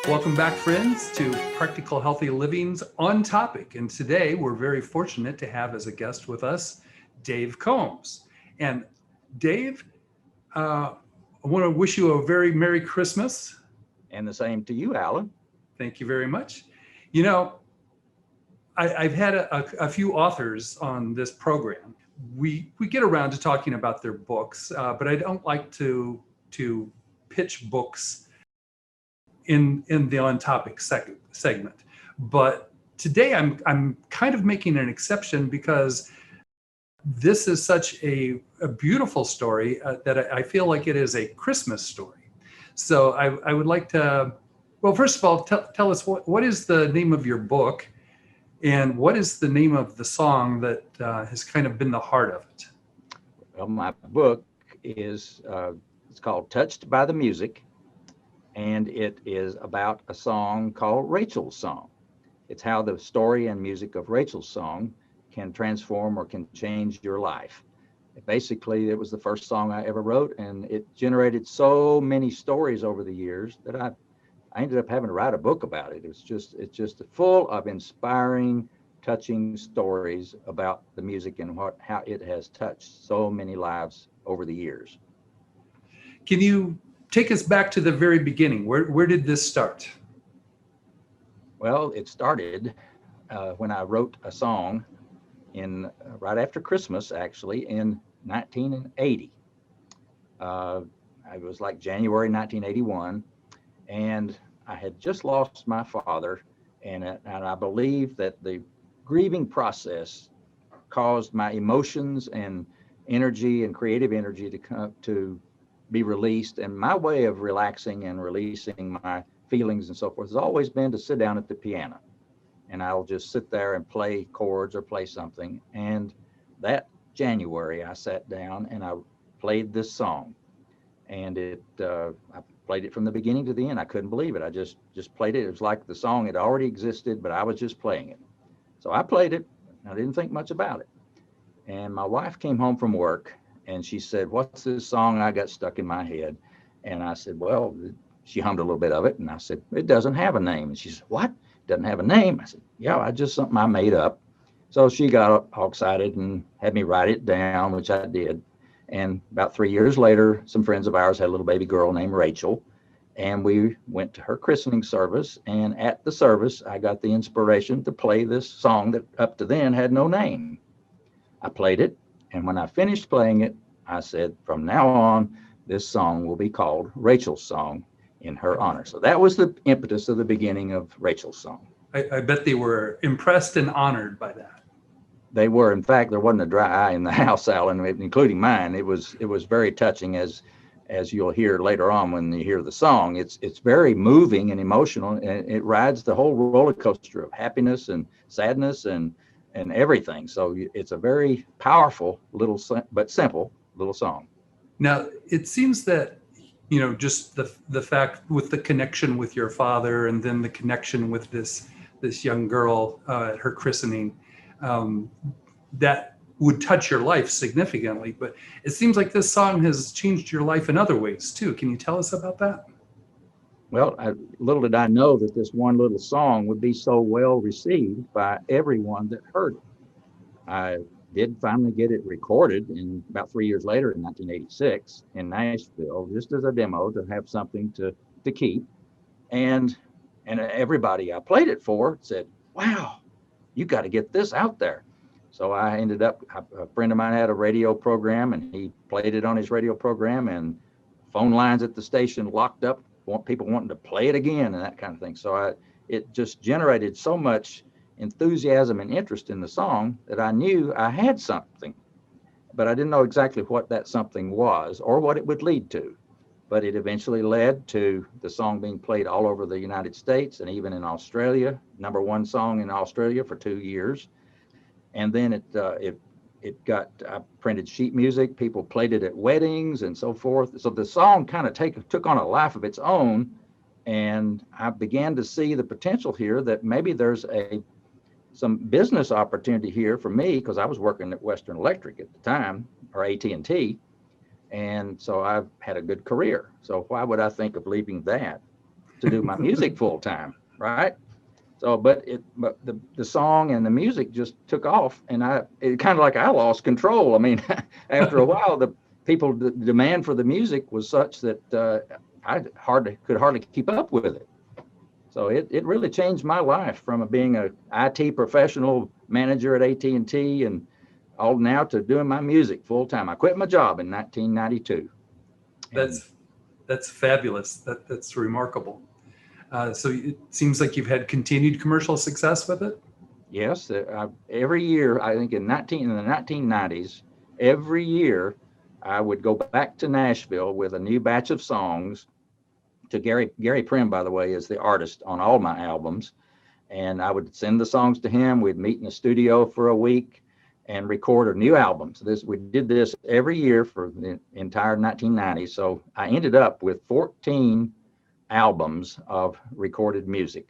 Welcome back, friends, to Practical Healthy Living's On Topic. And today we're very fortunate to have as a guest with us, Dave Combs. And Dave, I want to wish you a very Merry Christmas. And the same to you, Alan. Thank you very much. You know, I've had a few authors on this program. We get around to talking about their books, but I don't like to pitch books in the On Topic segment. But today I'm kind of making an exception because this is such a beautiful story that I feel like it is a Christmas story. So I would like to, well, first of all, tell us what is the name of your book and what is the name of the song that has kind of been the heart of it? Well, my book is, it's called Touched by the Music. And it is about a song called Rachel's Song. It's how the story and music of Rachel's Song can transform or can change your life. Basically, it was the first song I ever wrote, and it generated so many stories over the years that I ended up having to write a book about it. It's just full of inspiring, touching stories about the music and how it has touched so many lives over the years. Can you take us back to the very beginning? Where did this start? Well, it started when I wrote a song in right after Christmas, actually, in 1980. It was like January 1981, and I had just lost my father, and I believe that the grieving process caused my emotions and energy and creative energy to be released. And my way of relaxing and releasing my feelings and so forth has always been to sit down at the piano, and I'll just sit there and play chords or play something. And that January I sat down and I played this song, and I played it from the beginning to the end. I couldn't believe it. I just played it. It was like the song had already existed, but I was just playing it. So I played it. I didn't think much about it. And my wife came home from work, and she said, "What's this song I got stuck in my head?" And I said, "Well," she hummed a little bit of it. And I said, "It doesn't have a name." And she said, "What? It doesn't have a name?" I said, "Yeah, I just something I made up." So she got all excited and had me write it down, which I did. And about 3 years later, some friends of ours had a little baby girl named Rachel. And we went to her christening service. And at the service, I got the inspiration to play this song that up to then had no name. I played it. And when I finished playing it, I said, from now on, this song will be called Rachel's Song in her honor. So that was the impetus of the beginning of Rachel's Song. I bet they were impressed and honored by that. They were. In fact, there wasn't a dry eye in the house, Alan, including mine. It was very touching, as you'll hear later on when you hear the song. It's very moving and emotional, and it rides the whole roller coaster of happiness and sadness and everything. So it's a very powerful little but simple little song. Now, it seems that, just the fact with the connection with your father and then the connection with this young girl at her christening, that would touch your life significantly. But it seems like this song has changed your life in other ways too. Can you tell us about that? Well, little did I know that this one little song would be so well received by everyone that heard it. I did finally get it recorded in about 3 years later in 1986 in Nashville, just as a demo to have something to keep. And everybody I played it for said, "Wow, you got to get this out there." So I ended up, a friend of mine had a radio program, and he played it on his radio program, and phone lines at the station locked up, people wanting to play it again and that kind of thing. So it just generated so much enthusiasm and interest in the song that I knew I had something. but I didn't know exactly what that something was or what it would lead to. But it eventually led to the song being played all over the United States and even in Australia, number one song in Australia for 2 years. And then it got I printed sheet music. People played it at weddings and so forth. So the song kind of took on a life of its own, and I began to see the potential here that maybe there's some business opportunity here for me, because I was working at Western Electric at the time, or AT&T, and so I've had a good career. So why would I think of leaving that to do my music full time, right? So, but the song and the music just took off, and it kind of like I lost control. I mean, after a while, the demand for the music was such that I could hardly keep up with it. So it really changed my life from being a IT professional manager at AT&T and all now to doing my music full time. I quit my job in 1992. And That's fabulous. That's remarkable. So it seems like you've had continued commercial success with it. yes, every year, I think in the 1990s, every year I would go back to Nashville with a new batch of songs. To Gary Prim, by the way, is the artist on all my albums, and I would send the songs to him. We'd meet in the studio for a week and record a new album. So we did this every year for the entire 1990s. So I ended up with 14 albums of recorded music.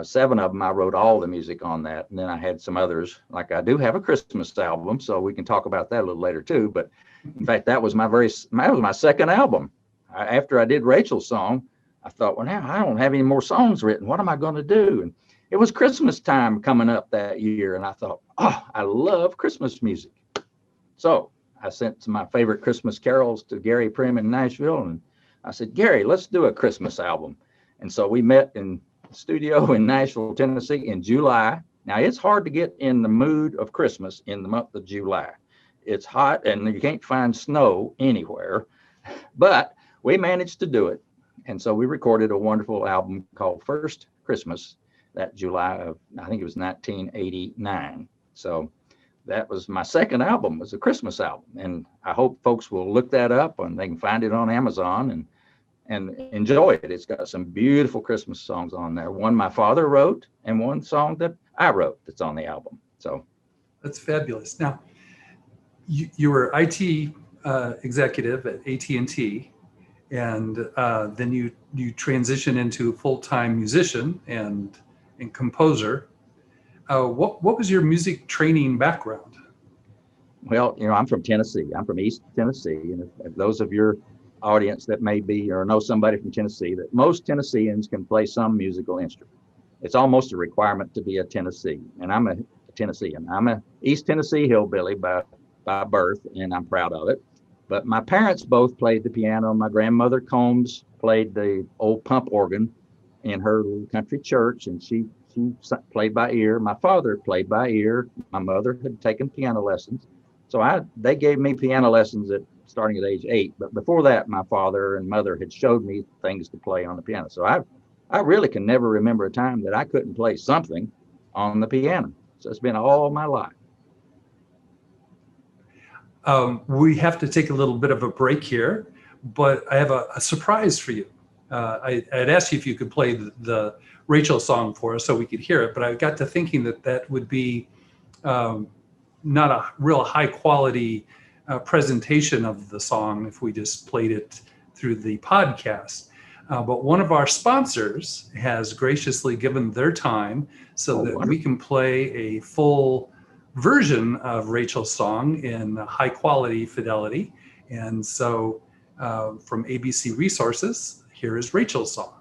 7 of them, I wrote all the music on that. And then I had some others, like I do have a Christmas album, so we can talk about that a little later too. But in fact, that was my second album. After I did Rachel's song, I thought, well, now I don't have any more songs written. What am I going to do? And it was Christmas time coming up that year. And I thought, oh, I love Christmas music. So I sent my favorite Christmas carols to Gary Prim in Nashville. And I said, Gary, let's do a Christmas album. And so we met in the studio in Nashville, Tennessee in July. Now, it's hard to get in the mood of Christmas in the month of July. It's hot and you can't find snow anywhere, but we managed to do it. And so we recorded a wonderful album called First Christmas that July of, I think it was 1989. So that was my second album, was a Christmas album. And I hope folks will look that up and they can find it on Amazon and enjoy it. It's got some beautiful Christmas songs on there. One my father wrote and one song that I wrote that's on the album. So that's fabulous. Now, you were IT executive at AT&T, and then you transition into full-time musician and composer. What was your music training background? well, I'm from Tennessee. I'm from East Tennessee. And if those of your audience that may be or know somebody from Tennessee, that most Tennesseans can play some musical instrument. It's almost a requirement to be a Tennessee. And I'm a Tennessean. I'm a East Tennessee hillbilly by birth, and I'm proud of it. But my parents both played the piano. My grandmother Combs played the old pump organ in her little country church, and she played by ear. My father played by ear. My mother had taken piano lessons. So they gave me piano lessons starting at age 8. But before that, my father and mother had showed me things to play on the piano. So I really can never remember a time that I couldn't play something on the piano. So it's been all my life. We have to take a little bit of a break here, but I have a surprise for you. I'd asked you if you could play the Rachel song for us so we could hear it, but I got to thinking that would be not a real high quality presentation of the song if we just played it through the podcast. But one of our sponsors has graciously given their time so that we can play a full version of Rachel's song in high quality fidelity. And so from ABC Resources, here is Rachel's song.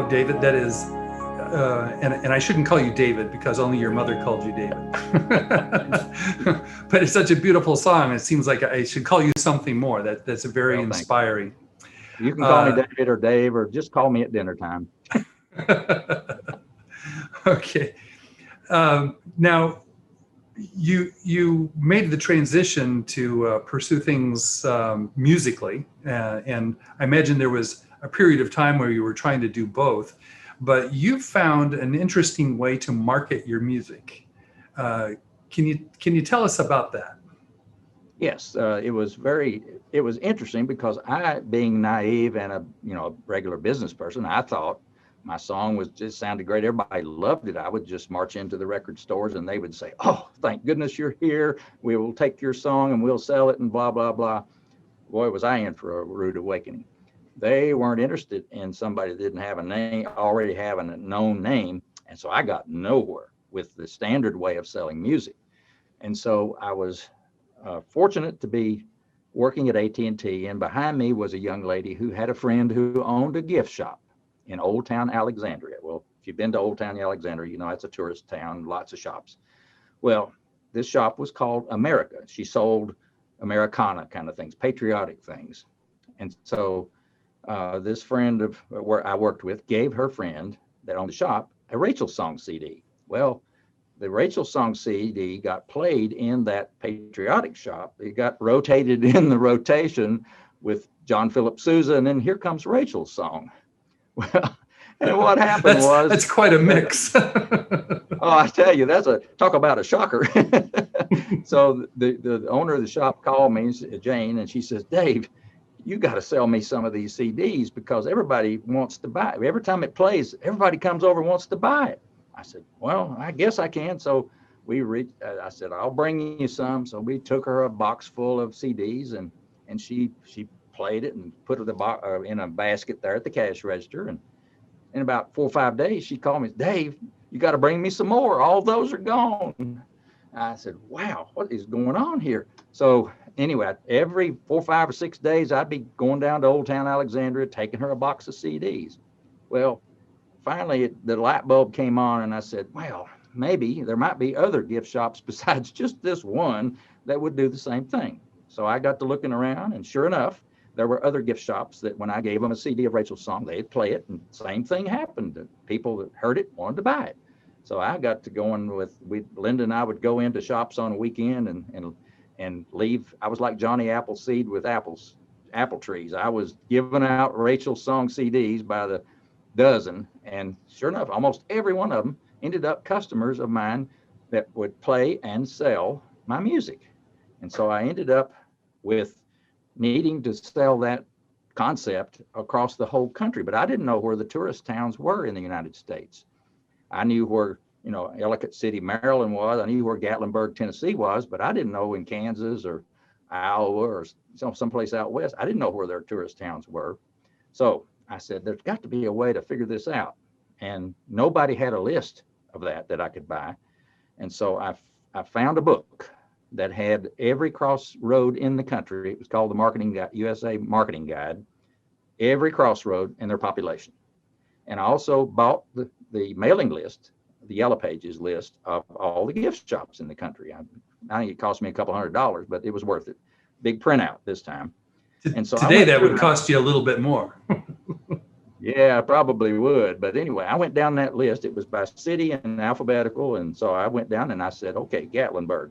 David. That is, and I shouldn't call you David because only your mother called you David. But it's such a beautiful song. It seems like I should call you something more. That's a very inspiring. You can call me David or Dave, or just call me at dinner time. Okay. Now, you made the transition to pursue things musically, and I imagine there was a period of time where you were trying to do both, but you found an interesting way to market your music. Can you tell us about that? Yes, it was interesting because I, being naive and a regular business person, I thought my song just sounded great. Everybody loved it. I would just march into the record stores and they would say, "Oh, thank goodness you're here. We will take your song and we'll sell it," and blah, blah, blah. Boy, was I in for a rude awakening. They weren't interested in somebody that didn't have a name, already having a known name. And so I got nowhere with the standard way of selling music. And so I was fortunate to be working at AT&T, and behind me was a young lady who had a friend who owned a gift shop in Old Town Alexandria. Well, if you've been to Old Town Alexandria, you know it's a tourist town, lots of shops. Well, this shop was called America. She sold Americana kind of things, patriotic things. And so this friend of where I worked with gave her friend that owned the shop a Rachel song CD. Well, the Rachel song CD got played in that patriotic shop. It got rotated in the rotation with John Philip Sousa, and then Here Comes Rachel's song. Well, and what happened that's quite a mix. Oh, I tell you, talk about a shocker. So the owner of the shop called me, Jane, and she says, "Dave, you got to sell me some of these CDs because everybody wants to buy it. Every time it plays, everybody comes over and wants to buy it." I said, "Well, I guess I can." So I said, "I'll bring you some." So we took her a box full of CDs, and she played it and put it in a basket there at the cash register. And in about 4 or 5 days, she called me, "Dave, you got to bring me some more. All those are gone." I said, "Wow, what is going on here?" So anyway, every 4, 5, or 6 days, I'd be going down to Old Town Alexandria, taking her a box of CDs. Well, finally, the light bulb came on, and I said, "Well, maybe there might be other gift shops besides just this one that would do the same thing." So I got to looking around, and sure enough, there were other gift shops that when I gave them a CD of Rachel's song, they'd play it, and same thing happened. People that heard it wanted to buy it. So I got to going Linda and I would go into shops on a weekend and leave. I was like Johnny Appleseed with apple trees. I was giving out Rachel's song CDs by the dozen, and sure enough, almost every one of them ended up customers of mine that would play and sell my music. And so I ended up with needing to sell that concept across the whole country, but I didn't know where the tourist towns were in the United States. I knew where, Ellicott City, Maryland was. I knew where Gatlinburg, Tennessee was, but I didn't know in Kansas or Iowa or someplace out west. I didn't know where their tourist towns were. So I said, there's got to be a way to figure this out. And nobody had a list of that I could buy. And so I found a book that had every crossroad in the country. It was called the USA Marketing Guide, every crossroad and their population. And I also bought the mailing list, the Yellow Pages list of all the gift shops in the country. I think it cost me a couple $100, but it was worth it. Big printout this time. And so today that would cost you a little bit more. Yeah, probably would. But anyway, I went down that list. It was by city and alphabetical. And so I went down and I said, okay, Gatlinburg.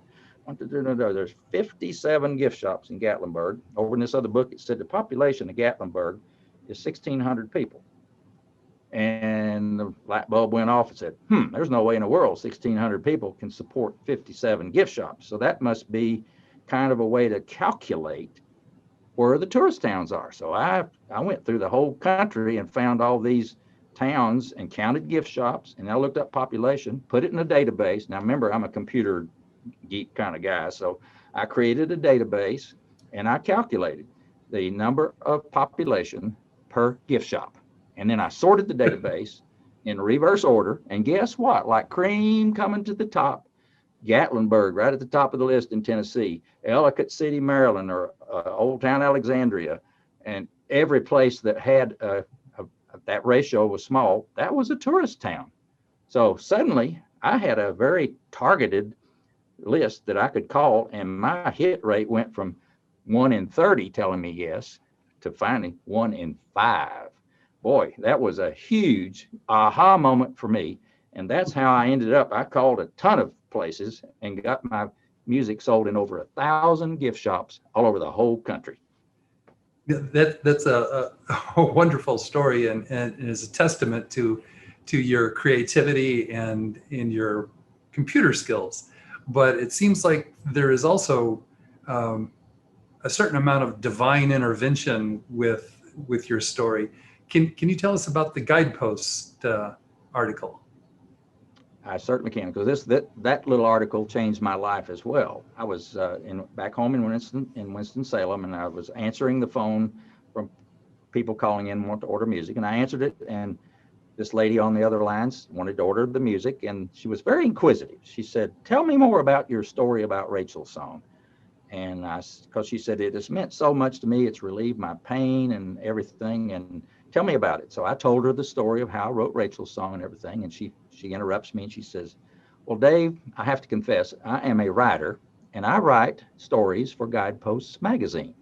There's 57 gift shops in Gatlinburg. Over in this other book, it said the population of Gatlinburg is 1,600 people. And the light bulb went off and said, there's no way in the world 1,600 people can support 57 gift shops. So that must be kind of a way to calculate where the tourist towns are. So I went through the whole country and found all these towns and counted gift shops. And I looked up population, put it in a database. Now, remember, I'm a computer geek kind of guy. So I created a database and I calculated the number of population per gift shop. And then I sorted the database in reverse order. And guess what? Like cream coming to the top, Gatlinburg right at the top of the list in Tennessee, Ellicott City, Maryland, or Old Town Alexandria, and every place that had but that ratio was small. That was a tourist town. So suddenly I had a very targeted list that I could call, and my hit rate went from 1 in 30 telling me yes to finally 1 in 5. Boy, that was a huge aha moment for me. And that's how I ended up. I called a ton of places and got my music sold in over 1,000 gift shops all over the whole country. That's a wonderful story, and is a testament to your creativity and in your computer skills. But it seems like there is also a certain amount of divine intervention with your story. Can you tell us about the Guidepost article? I certainly can, because that little article changed my life as well. I was back home in Winston-Salem, and I was answering the phone from people calling in wanting to order music, and I answered it, and this lady on the other lines wanted to order the music, and she was very inquisitive. She said, "Tell me more about your story about Rachel's song." And because she said it has meant so much to me, it's relieved my pain and everything, and tell me about it. So I told her the story of how I wrote Rachel's song and everything, and she interrupts me and she says, "Well, Dave, I have to confess, I am a writer, and I write stories for Guideposts magazine."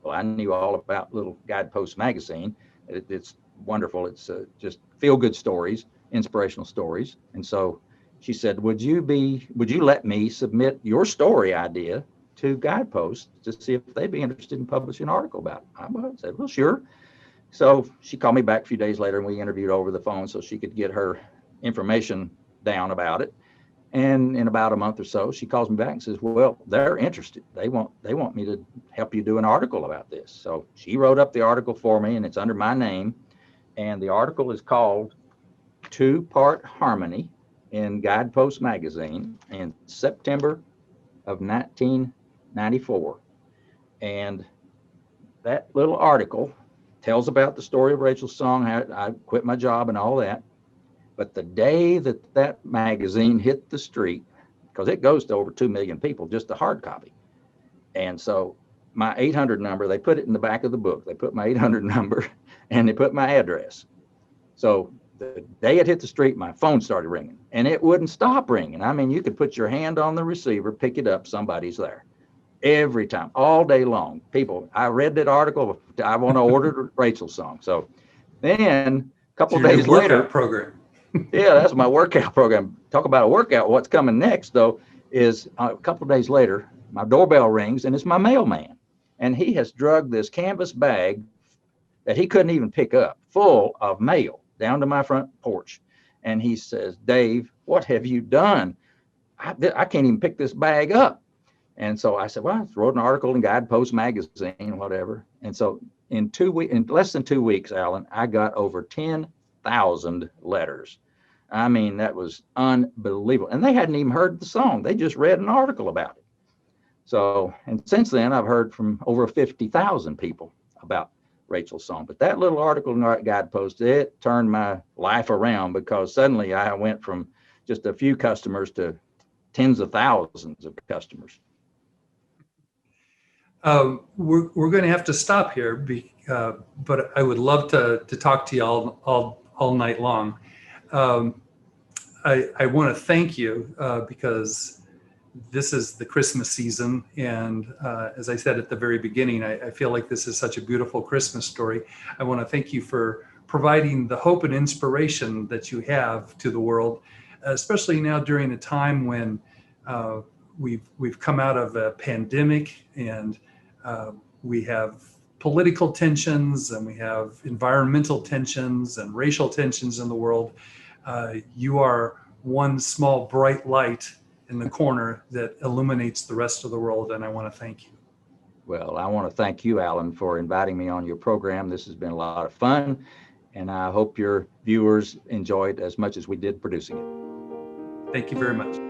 Well, I knew all about little Guideposts magazine. It's wonderful. It's just feel-good stories, inspirational stories. And so she said, would you let me submit your story idea to Guideposts to see if they'd be interested in publishing an article about it? I said, well, sure. So she called me back a few days later, and we interviewed over the phone so she could get her information down about it. And in about a month or so, she calls me back and says, well, they're interested. They want me to help you do an article about this. So she wrote up the article for me, and it's under my name. And the article is called Two-Part Harmony in Guidepost magazine in September of 1994. And that little article tells about the story of Rachel's song, how I quit my job and all that. But the day that magazine hit the street, because it goes to over 2 million people, just the hard copy. And so my 800 number, they put it in the back of the book. They put my 800 number and they put my address. So the day it hit the street, my phone started ringing, and it wouldn't stop ringing. I mean, you could put your hand on the receiver, pick it up, somebody's there. Every time, all day long. People, I read that article, I want to order Rachel's song. So then a couple of days later, program. Yeah, that's my workout program. Talk about a workout. What's coming next, though, is a couple of days later, my doorbell rings, and it's my mailman. And he has drugged this canvas bag that he couldn't even pick up, full of mail, down to my front porch. And he says, Dave, what have you done? I can't even pick this bag up. And so I said, well, I wrote an article in Guidepost magazine, whatever. And so in less than 2 weeks, Alan, I got over 10,000 letters. I mean, that was unbelievable. And they hadn't even heard the song. They just read an article about it. So, and since then, I've heard from over 50,000 people about Rachel's song. But that little article in the Guidepost, it turned my life around, because suddenly I went from just a few customers to tens of thousands of customers. We're going to have to stop here, but I would love to talk to you all night long. I want to thank you because this is the Christmas season, and as I said at the very beginning, I feel like this is such a beautiful Christmas story. I want to thank you for providing the hope and inspiration that you have to the world, especially now during a time when we've come out of a pandemic, and we have political tensions, and we have environmental tensions and racial tensions in the world. You are one small bright light in the corner that illuminates the rest of the world, and I want to thank you. Well, I want to thank you, Alan, for inviting me on your program. This has been a lot of fun, and I hope your viewers enjoyed as much as we did producing it. Thank you very much.